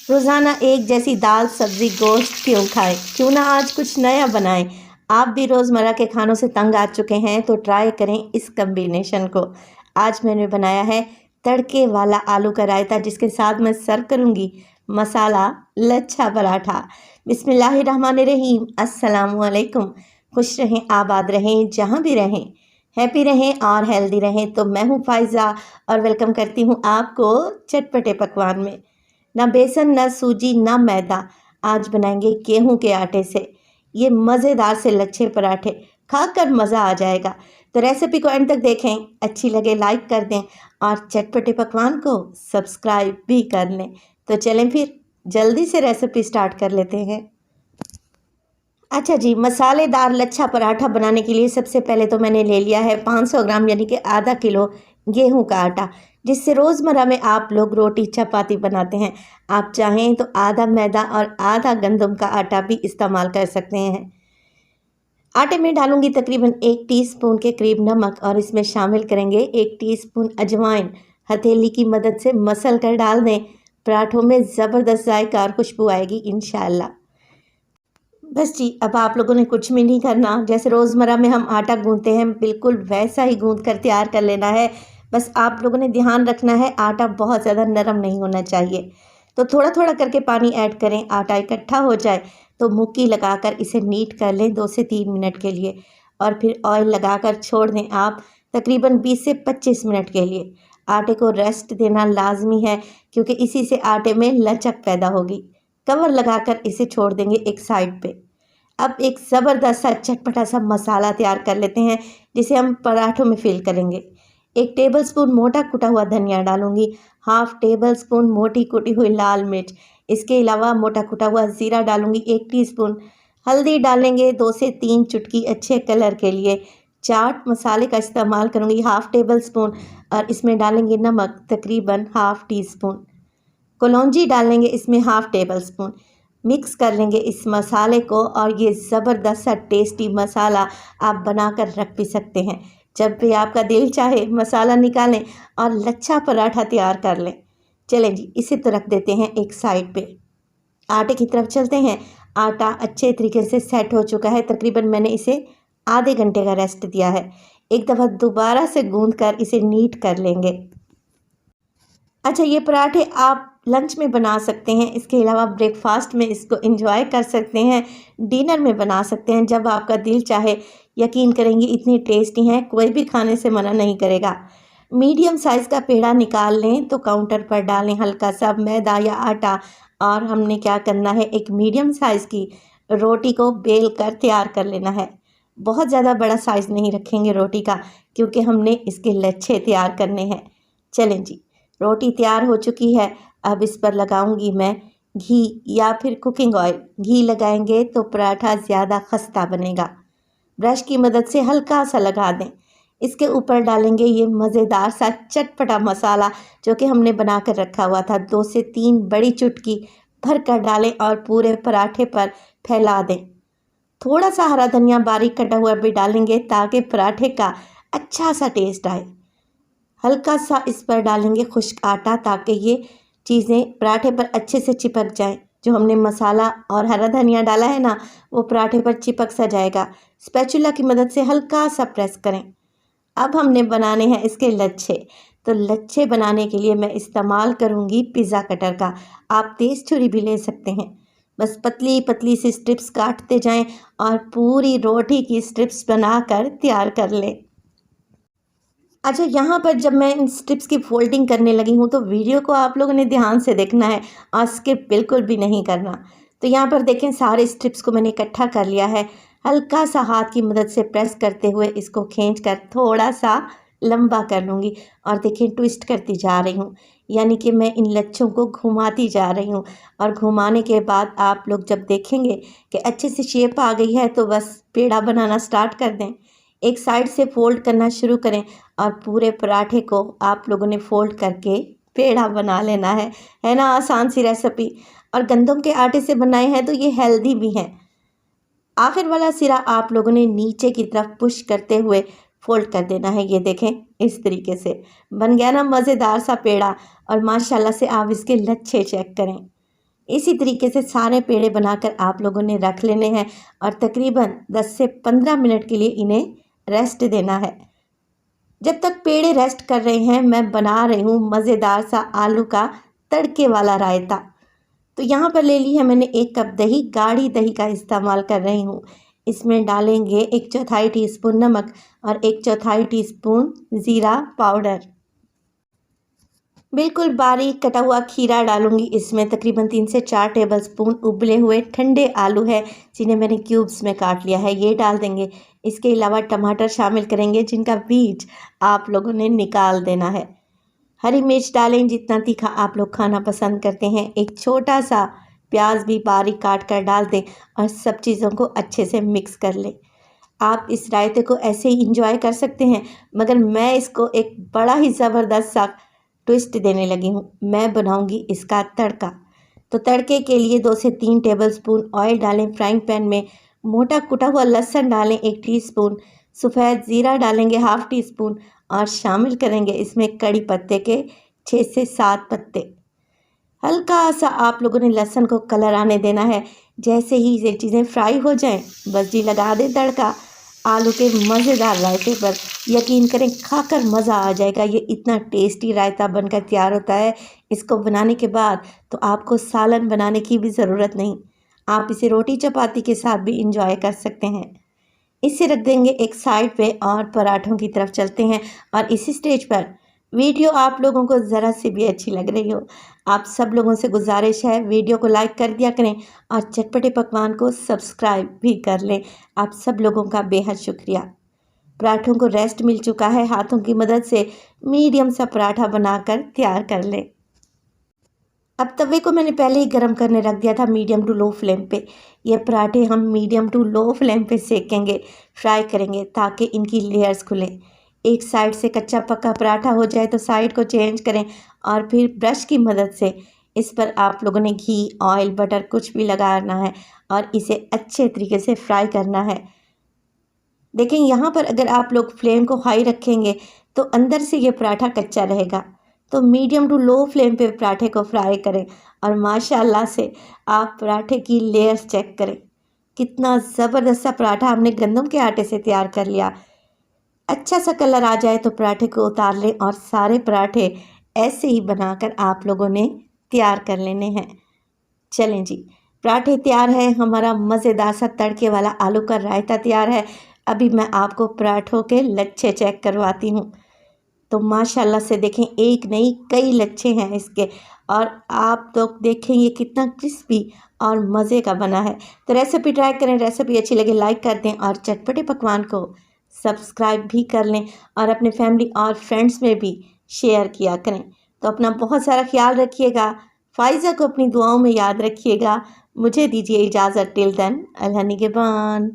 रोज़ाना एक जैसी दाल सब्ज़ी गोश्त क्यों खाएं? क्यों ना आज कुछ नया बनाएं। आप भी रोज़मर्रा के खानों से तंग आ चुके हैं तो ट्राई करें इस कम्बिनेशन को। आज मैंने बनाया है तड़के वाला आलू का रायता, जिसके साथ मैं सर्व करूंगी मसाला लच्छा पराठा। बिस्मिल्लाहिर्रहमानिर्रहीम। अस्सलामुअलैकुम। खुश रहें, आबाद रहें, जहाँ भी रहें, हैप्पी रहें और हेल्दी रहें। तो मैं हूँ फ़ाइज़ा और वेलकम करती हूँ आपको चटपटे पकवान में। ना बेसन, ना सूजी, ना मैदा। आज बनाएंगे गेहूं के आटे से ये मज़ेदार से लच्छे पराठे। खाकर मज़ा आ जाएगा। तो रेसिपी को एंड तक देखें, अच्छी लगे लाइक कर दें और चटपटे पकवान को सब्सक्राइब भी कर लें। तो चलें फिर जल्दी से रेसिपी स्टार्ट कर लेते हैं। अच्छा जी, मसालेदार लच्छा पराठा बनाने के लिए सबसे पहले तो मैंने ले लिया है 500 ग्राम यानी कि आधा किलो गेहूं का आटा, जिससे रोज़मर्रा में आप लोग रोटी चपाती बनाते हैं। आप चाहें तो आधा मैदा और आधा गंदम का आटा भी इस्तेमाल कर सकते हैं। आटे में डालूंगी तकरीबन 1 टीस्पून के करीब नमक और इसमें शामिल करेंगे 1 टीस्पून अजवाइन। हथेली की मदद से मसल कर डाल दें। पराठों में ज़बरदस्त जायका और खुशबू आएगी इंशाल्लाह। बस जी, अब आप लोगों ने कुछ भी नहीं करना। जैसे रोज़मर्रा में हम आटा गूंथते हैं, बिल्कुल वैसा ही गूंथ कर तैयार कर लेना है। बस आप लोगों ने ध्यान रखना है, आटा बहुत ज़्यादा नरम नहीं होना चाहिए। तो थोड़ा थोड़ा करके पानी ऐड करें। आटा इकट्ठा हो जाए तो मुक्की लगाकर इसे नीट कर लें 2 से 3 मिनट के लिए और फिर ऑयल लगाकर छोड़ दें आप तकरीबन 20 से 25 मिनट के लिए। आटे को रेस्ट देना लाजमी है, क्योंकि इसी से आटे में लचक पैदा होगी। कवर लगाकर इसे छोड़ देंगे एक साइड पे। अब एक ज़बरदस्त सा चटपटा सा मसाला तैयार कर लेते हैं, जिसे हम पराठों में फिल करेंगे। 1 टेबलस्पून मोटा कुटा हुआ धनिया डालूंगी, हाफ टेबलस्पून मोटी कुटी हुई लाल मिर्च। इसके अलावा मोटा कुटा हुआ ज़ीरा डालूंगी 1 टीस्पून। हल्दी डालेंगे 2 से 3 चुटकी अच्छे कलर के लिए। चाट मसाले का इस्तेमाल करूंगी हाफ टेबलस्पून और इसमें डालेंगे नमक तकरीबन हाफ टी स्पून। कलौंजी डालेंगे इसमें हाफ टेबल स्पून। मिक्स कर लेंगे इस मसाले को और ये ज़बरदस्त सा टेस्टी मसाला आप बनाकर रख भी सकते हैं। जब भी आपका दिल चाहे मसाला निकालें और लच्छा पराठा तैयार कर लें। चलें जी, इसे तो रख देते हैं एक साइड पे। आटे की तरफ चलते हैं। आटा अच्छे तरीके से सेट हो चुका है। तकरीबन मैंने इसे आधे घंटे का रेस्ट दिया है। एक दफ़ा दोबारा से गूंद कर इसे नीट कर लेंगे। अच्छा, ये पराठे आप लंच में बना सकते हैं, इसके अलावा ब्रेकफास्ट में इसको एंजॉय कर सकते हैं, डिनर में बना सकते हैं, जब आपका दिल चाहे। यकीन करेंगी इतनी टेस्टी हैं, कोई भी खाने से मना नहीं करेगा। मीडियम साइज़ का पेड़ा निकाल लें तो काउंटर पर डालें हल्का सा मैदा या आटा और हमने क्या करना है, एक मीडियम साइज़ की रोटी को बेल कर तैयार कर लेना है। बहुत ज़्यादा बड़ा साइज़ नहीं रखेंगे रोटी का, क्योंकि हमने इसके लच्छे तैयार करने हैं। चलें जी, रोटी तैयार हो चुकी है। अब इस पर लगाऊंगी मैं घी या फिर कुकिंग ऑयल। घी लगाएंगे तो पराठा ज़्यादा खस्ता बनेगा। ब्रश की मदद से हल्का सा लगा दें। इसके ऊपर डालेंगे ये मज़ेदार सा चटपटा मसाला, जो कि हमने बना कर रखा हुआ था। 2 से 3 बड़ी चुटकी भर कर डालें और पूरे पराठे पर फैला दें। थोड़ा सा हरा धनिया बारीक कटा हुआ भी डालेंगे, ताकि पराठे का अच्छा सा टेस्ट आए। हल्का सा इस पर डालेंगे खुश्क आटा, ताकि ये चीज़ें पराठे पर अच्छे से चिपक जाएं। जो हमने मसाला और हरा धनिया डाला है ना, वो पराठे पर चिपक सा जाएगा। स्पैचुला की मदद से हल्का सा प्रेस करें। अब हमने बनाने हैं इसके लच्छे। तो लच्छे बनाने के लिए मैं इस्तेमाल करूँगी पिज़्ज़ा कटर का। आप तेज़ छुरी भी ले सकते हैं। बस पतली पतली सी स्ट्रिप्स काटते जाएं और पूरी रोटी की स्ट्रिप्स बनाकर तैयार कर लें। अच्छा, यहाँ पर जब मैं इन स्ट्रिप्स की फोल्डिंग करने लगी हूँ, तो वीडियो को आप लोगों ने ध्यान से देखना है और स्किप बिल्कुल भी नहीं करना। तो यहाँ पर देखें, सारे स्ट्रिप्स को मैंने इकट्ठा कर लिया है। हल्का सा हाथ की मदद से प्रेस करते हुए इसको खींच कर थोड़ा सा लंबा कर लूँगी और देखें ट्विस्ट करती जा रही हूँ, यानी कि मैं इन लच्छों को घुमाती जा रही हूँ। और घुमाने के बाद आप लोग जब देखेंगे कि अच्छे से शेप आ गई है, तो बस पेड़ा बनाना स्टार्ट कर दें। एक साइड से फोल्ड करना शुरू करें और पूरे पराठे को आप लोगों ने फोल्ड करके पेड़ा बना लेना है ना। आसान सी रेसिपी, और गंदम के आटे से बनाए हैं तो ये हेल्दी भी हैं। आखिर वाला सिरा आप लोगों ने नीचे की तरफ पुश करते हुए फोल्ड कर देना है। ये देखें, इस तरीके से बन गया ना मज़ेदार सा पेड़ा। और माशाल्लाह से आप इसके लच्छे चेक करें, इसी तरीके से सारे पेड़े बनाकर आप लोगों ने रख लेने हैं और तकरीबन 10 से 15 मिनट के लिए इन्हें रेस्ट देना है। जब तक पेड़े रेस्ट कर रहे हैं मैं बना रही हूँ मज़ेदार सा आलू का तड़के वाला रायता। तो यहाँ पर ले ली है मैंने 1 कप दही, गाढ़ी दही का इस्तेमाल कर रही हूँ। इसमें डालेंगे 1/4 टीस्पून नमक और 1/4 टीस्पून ज़ीरा पाउडर। बिल्कुल बारीक कटा हुआ खीरा डालूंगी इसमें। तकरीबन 3 से 4 टेबलस्पून उबले हुए ठंडे आलू है जिन्हें मैंने क्यूब्स में काट लिया है, ये डाल देंगे। इसके अलावा टमाटर शामिल करेंगे जिनका बीज आप लोगों ने निकाल देना है। हरी मिर्च डालें जितना तीखा आप लोग खाना पसंद करते हैं। एक छोटा सा प्याज भी बारीक काट कर डाल दें और सब चीज़ों को अच्छे से मिक्स कर लें। आप इस रायते को ऐसे ही इंजॉय कर सकते हैं, मगर मैं इसको एक बड़ा ही ज़बरदस्त सा ट्विस्ट देने लगी हूँ। मैं बनाऊँगी इसका तड़का। तो तड़के के लिए 2 से 3 टेबलस्पून ऑयल डालें फ्राइंग पैन में। मोटा कुटा हुआ लहसुन डालें 1 टीस्पून, सफ़ेद ज़ीरा डालेंगे 1/2 टीस्पून और शामिल करेंगे इसमें कड़ी पत्ते के 6 से 7 पत्ते। हल्का सा आप लोगों ने लहसुन को कलर आने देना है। जैसे ही ये चीज़ें फ्राई हो जाएं, बस जी लगा दें तड़का आलू के मज़ेदार रायते पर। यकीन करें खाकर मज़ा आ जाएगा। ये इतना टेस्टी रायता बनकर तैयार होता है। इसको बनाने के बाद तो आपको सालन बनाने की भी ज़रूरत नहीं। आप इसे रोटी चपाती के साथ भी इंजॉय कर सकते हैं। इसे रख देंगे एक साइड पे और पराठों की तरफ चलते हैं। और इसी स्टेज पर वीडियो आप लोगों को ज़रा सी भी अच्छी लग रही हो, आप सब लोगों से गुजारिश है वीडियो को लाइक कर दिया करें और चटपटे पकवान को सब्सक्राइब भी कर लें। आप सब लोगों का बेहद शुक्रिया। पराठों को रेस्ट मिल चुका है, हाथों की मदद से मीडियम सा पराठा बनाकर तैयार कर लें। अब तवे को मैंने पहले ही गर्म करने रख दिया था मीडियम टू लो फ्लेम पे। ये पराठे हम मीडियम टू लो फ्लेम पे सेकेंगे, फ्राई करेंगे ताकि इनकी लेयर्स खुलें। एक साइड से कच्चा पक्का पराठा हो जाए तो साइड को चेंज करें और फिर ब्रश की मदद से इस पर आप लोगों ने घी, ऑयल, बटर कुछ भी लगाना है और इसे अच्छे तरीके से फ्राई करना है। देखें यहाँ पर अगर आप लोग फ्लेम को हाई रखेंगे तो अंदर से ये पराठा कच्चा रहेगा। तो मीडियम टू लो फ्लेम पे पराठे को फ्राई करें और माशाल्लाह से आप पराठे की लेयर्स चेक करें। कितना ज़बरदस्त सा पराठा हमने गंदम के आटे से तैयार कर लिया। अच्छा सा कलर आ जाए तो पराठे को उतार लें और सारे पराठे ऐसे ही बनाकर आप लोगों ने तैयार कर लेने हैं। चलें जी, पराठे तैयार है, हमारा मज़ेदार सा तड़के वाला आलू का रायता तैयार है। अभी मैं आपको पराठों के लच्छे चेक करवाती हूँ। तो माशाल्लाह से देखें एक नहीं कई लच्छे हैं इसके और आप तो देखें ये कितना क्रिस्पी और मज़े का बना है। तो रेसिपी ट्राई करें, रेसिपी अच्छी लगे लाइक कर दें और चटपटे पकवान को सब्सक्राइब भी कर लें और अपने फैमिली और फ्रेंड्स में भी शेयर किया करें। तो अपना बहुत सारा ख्याल रखिएगा। फ़ाइज़ा को अपनी दुआओं में याद रखिएगा। मुझे दीजिए इजाज़त। टिल देन, अल्लाह निगहबान।